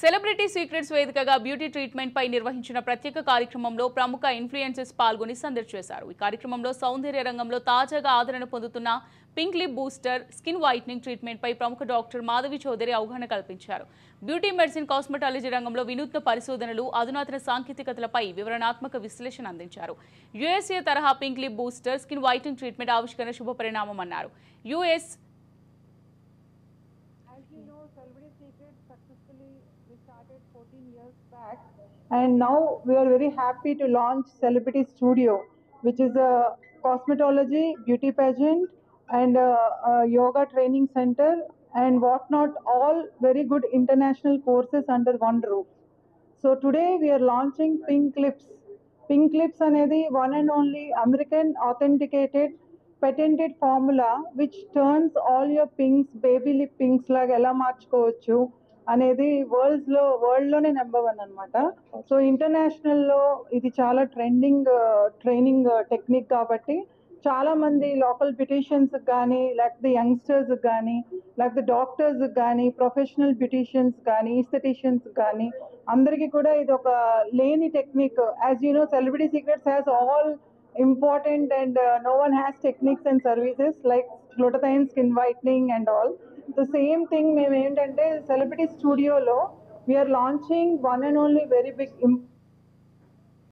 Celebrity secrets వేదికగా beauty treatment పై నిర్వహించిన ప్రత్యేక కార్యక్రమంలో ప్రముఖ ఇన్ఫ్లుయెన్సర్స్ పాల్గొని సందడి చేశారు. ఈ కార్యక్రమంలో సౌందర్య రంగంలో తాజాగా ఆదరణ పొందుతున్న pink lip booster skin whitening treatment పై ప్రముఖ డాక్టర్ మాధవి చౌదరి అవగాహన కల్పించారు. బ్యూటీ మెడిసిన్ కాస్మెటాలజీ రంగంలో వినూత్న పరిశోధనలు, అధునాతన సాంకేతికతలపై వివరణాత్మక విశ్లేషణ అందించారు. యుఎస్ఏ తరహా pink lip booster skin whitening treatment ఆవిష్కరణ శుభ పరిణామం అన్నారు. Celebrity Secrets successfully we started 14 years back, and now we are very happy to launch Celebrity Studio, which is a cosmetology, beauty pageant, and a yoga training center, and whatnot, all very good international courses under one roof. So today we are launching Pink Lips. Pink Lips anedi one and only American authenticated patented formula which turns all your pinks, baby lip pinks laga ela marchukovachu అనేది వరల్డ్లోనే number 1 అనమాట. So ఇంటర్నేషనల్లో ఇది చాలా training technique కాబట్టి చాలా మంది local బ్యూటీషియన్స్కి కానీ, లేకపోతే యంగ్స్టర్స్కి కానీ, లేకపోతే డాక్టర్స్కి కానీ, ప్రొఫెషనల్ బ్యూటీషియన్స్ కానీ, ఈస్థెటిషియన్స్ కానీ అందరికీ కూడా ఇది ఒక లేని technique. As you know, celebrity secrets has all important and no one has techniques and services like glutathione skin whitening and all. The same thing మేము ఏంటంటే సెలబ్రిటీ స్టూడియోలో we are launching one and only very big